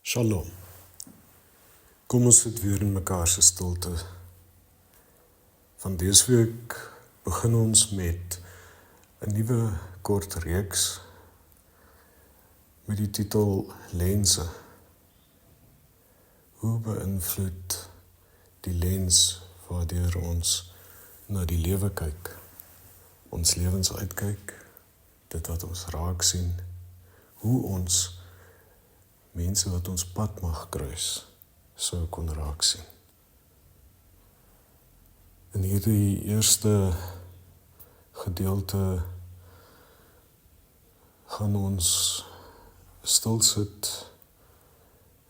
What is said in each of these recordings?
Shalom. Kom ons sit weer in mekaar se stilte. Van dese week begin ons met 'n nuwe kort reeks met die titel Lense. Hoe beïnvloed die lens waardeur ons na die lewe kyk, ons lewens uitkyk, dit wat ons raak sien, hoe ons mense wat ons pad mag kruis, sou kon raak sien. In hierdie eerste gedeelte gaan ons stil sit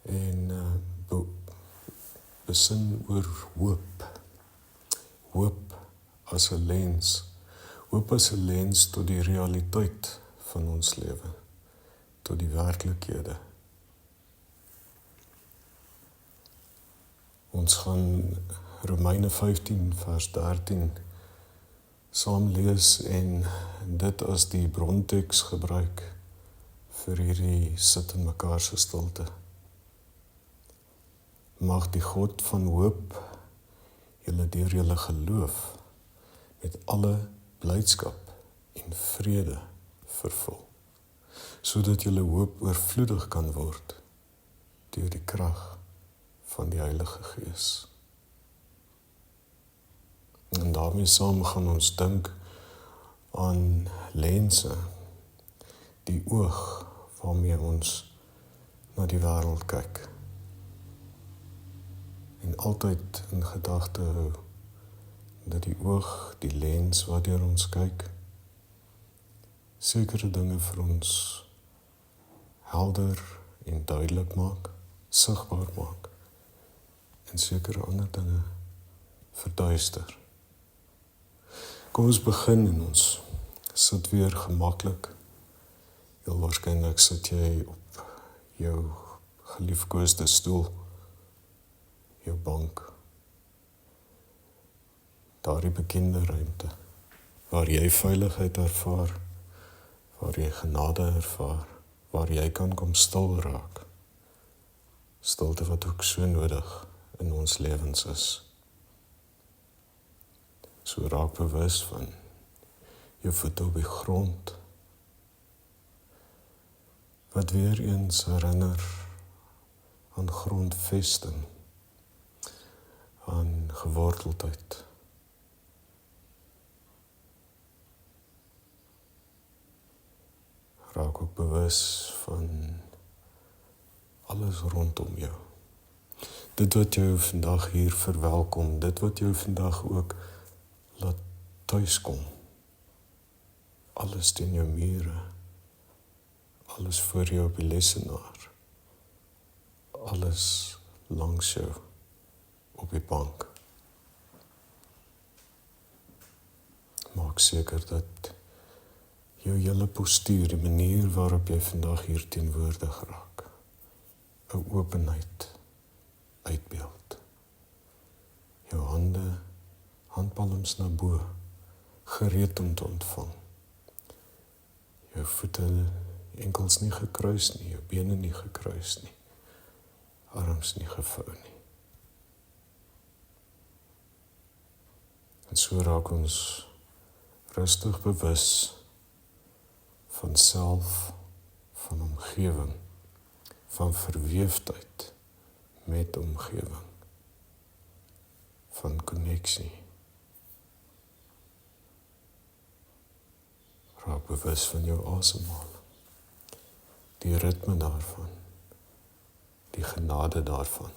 en besin oor hoop. Hoop as 'n lens. Hoop as 'n lens tot die realiteit van ons lewe, tot die werklikhede. Ons gaan Romeine 15 vers 13 saam lees en dit as die bronteks gebruik vir hierdie sit in mekaar se stilte. Mag die God van hoop julle deur julle geloof met alle blydskap en vrede vervul, sodat julle hoop oorvloedig kan word deur die krag van die Heilige Gees. En daarmee saam gaan ons dink aan lense, die oog waarmee ons na die wêreld kyk. En altyd in gedagte hou dat die oog, die lens waardeur ons kyk, sekere dinge vir ons helder en duidelik maak, sigbaar maak, en sekere ander dinge verduister. Kom ons begin en ons sit weer gemaklik. Heel waarskynlik sit jy op jou geliefkoeste stoel, jou bank, daardie bekende ruimte, waar jy veiligheid ervaar, waar jy genade ervaar, waar jy kan kom stil raak. Stilte wat ook so nodig in ons lewens is. So raak bewus van jou voete op die grond, wat weer eens herinner aan grondvesting, aan geworteldheid. Raak ook bewus van alles rondom jou. Dit wat jou vandag hier verwelkom, dit wat jou vandag ook laat thuiskom. Alles teen jou mure, alles voor jou op die lesenaar, alles langs jou op die bank. Maak seker dat jou hele postuur, die manier waarop jy vandag hier teenwoordig raak, 'n openheid uitbeeld. Jou hande, handpalms na bo, gereed om te ontvang. Jou voete, enkels nie gekruis nie, jou bene nie gekruis nie, arms nie gevou nie. En so raak ons rustig bewus van self, van omgewing, van verweefdheid met omgewing, van koneksie. Raak bewus van jou asemhaling, die ritme daarvan, die genade daarvan.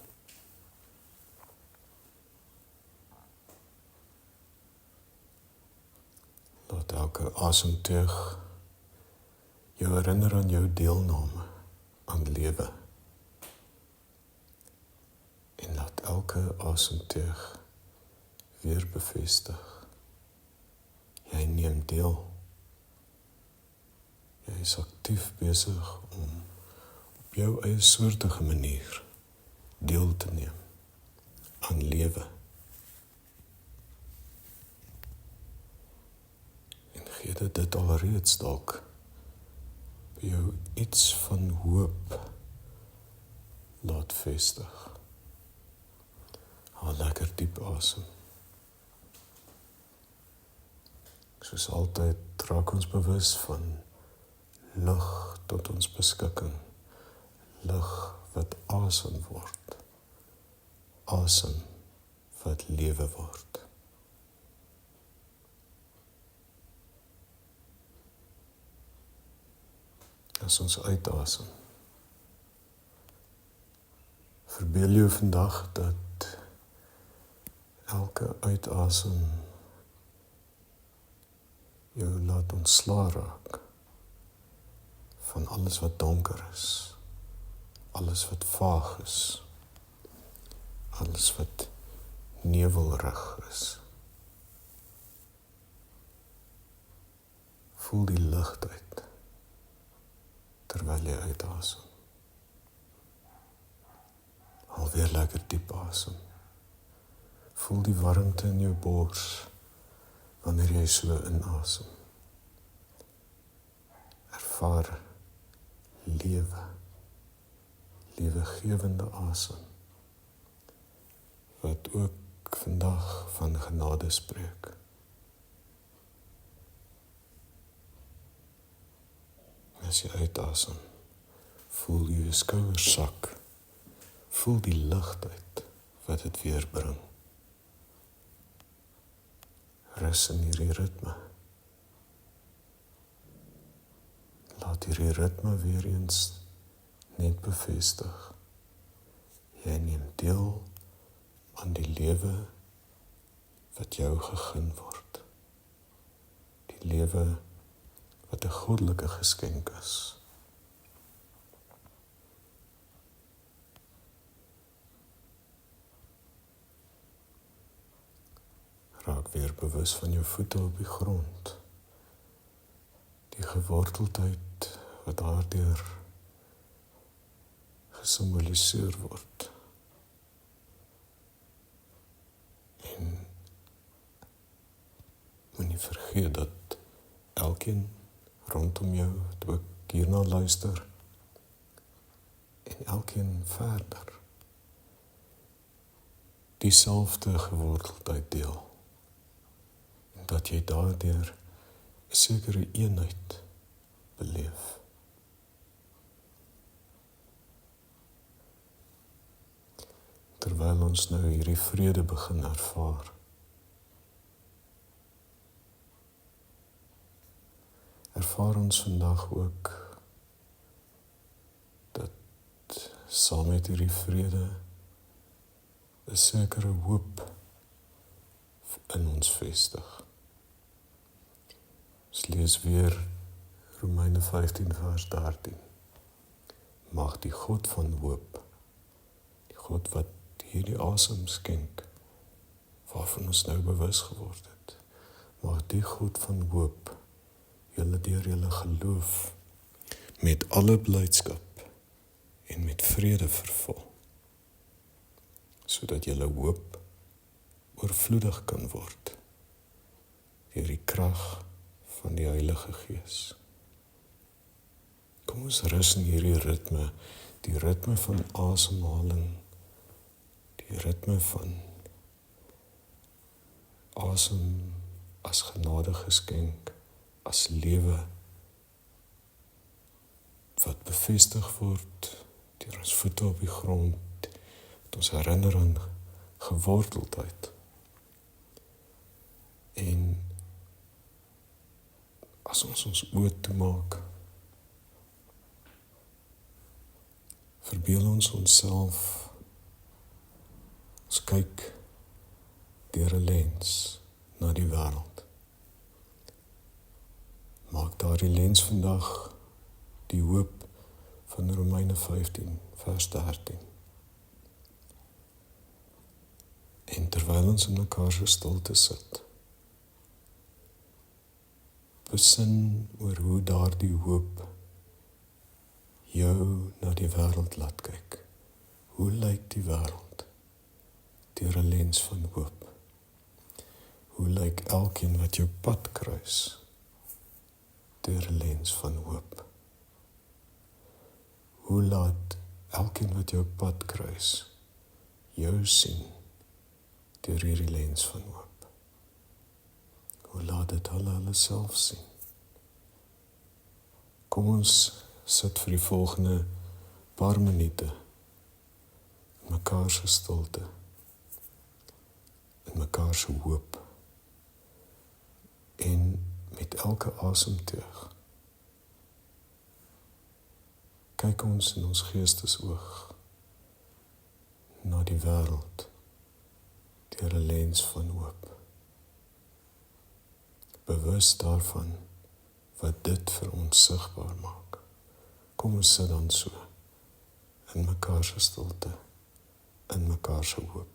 Laat elke asemteug jou herinner aan jou deelname aan lewe. En laat elke asemteug weer bevestig. Jy neem deel. Jy is aktief besig om op jou eie soortige manier deel te neem aan lewe. En gee dit alreeds dalk by jou iets van hoop laat vestig. Haal lekker diep asem. Soos altyd raak ons bewus van lig tot ons beskikking. Lig wat asem word. Asem wat lewe word. As ons uitasem, verbeel jou vandag dat elke uitasem jou laat ontsla raak van alles wat donker is, alles wat vaag is, alles wat nevelrig is. Voel die lig uit terwyl jy uitasem. Haal weer lekker diep asem. Voel die warmte in jou bors wanneer jy so inasem. Ervaar lewe, lewegewende asem, wat ook vandag van genade spreek. As jy uitasem, voel jy jou skouers sak, voel die ligheid wat dit weer bring. Rus in hierdie ritme. Laat hierdie ritme weer eens net bevestig. Jy neem deel aan die lewe wat jou gegeen word. Die lewe wat 'n goddelike geskenk is. Raak weer bewus van jou voete op die grond. Die geworteldheid wat daardeur gesimboliseer word. En moenie vergeet dat elkeen rondom jou het ook hierna luister en elkeen verder dieselfde geworteldheid deel. En dat jy daardeur 'n sekere eenheid beleef. Terwyl ons nou hierdie vrede begin ervaar, ervaar ons vandag ook dat saam met hierdie vrede 'n sekere hoop in ons vestig. Ons lees weer Romeine 15 vers 13. Mag die God van hoop, die God wat hierdie asem skenk, waarvan ons nou bewus geword het, mag die God van hoop julle deur julle geloof met alle blydskap en met vrede vervul, sodat julle hoop oorvloedig kan word deur die krag van die Heilige Gees. Kom ons rus in hierdie ritme, die ritme van asemhaling, die ritme van asem as genade geskenk, as lewe wat bevestig word deur ons voete op die grond, het ons herinner aan geworteldheid. En as ons oë toemaak, verbeel ons onsself, ons kyk deur 'n lens na die wêreld. Maak daardie lens vandag die hoop van Romeine 15 vers 13. En terwyl ons in mekaar se stilte sit, besin oor hoe daardie hoop jou na die wêreld laat kyk. Hoe lyk die wêreld deur 'n lens van hoop? Hoe lyk elkeen wat jou pad kruis deur 'n lens van hoop? Hoe laat elkeen wat jou pad kruis, jou sien deur hierdie lens van hoop. Hoe laat dit hulle self sien? Kom ons sit vir die volgende paar minute in mekaar se stilte, in mekaar se hoop, en met elke asemteug kyk ons in ons geestesoog na die wêreld deur 'n lens van hoop. Bewus daarvan wat dit vir ons sigbaar maak. Kom ons sit dan so in mekaar se stilte, in mekaar se hoop.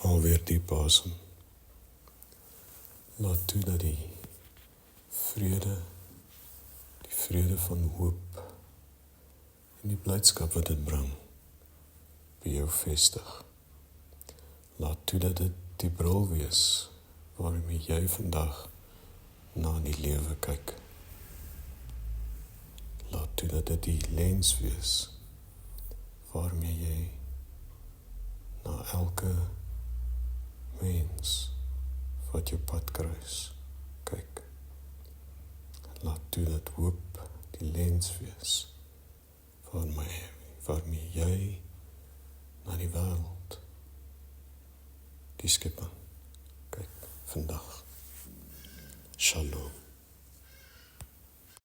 Alweer diep asem. Laat toe dat die vrede van hoop en die blydskap wat dit bring, by jou vestig. Laat toe dat dit die bril wees, waarmee jy vandag na die lewe kyk. Laat toe dat dit die lens wees, waarmee jy na elke mens wat jou pad kruis kyk. Laat toe dat hoop die lens wees, waarmee jy na die wêreld, die skepping kyk vandag. Shalom.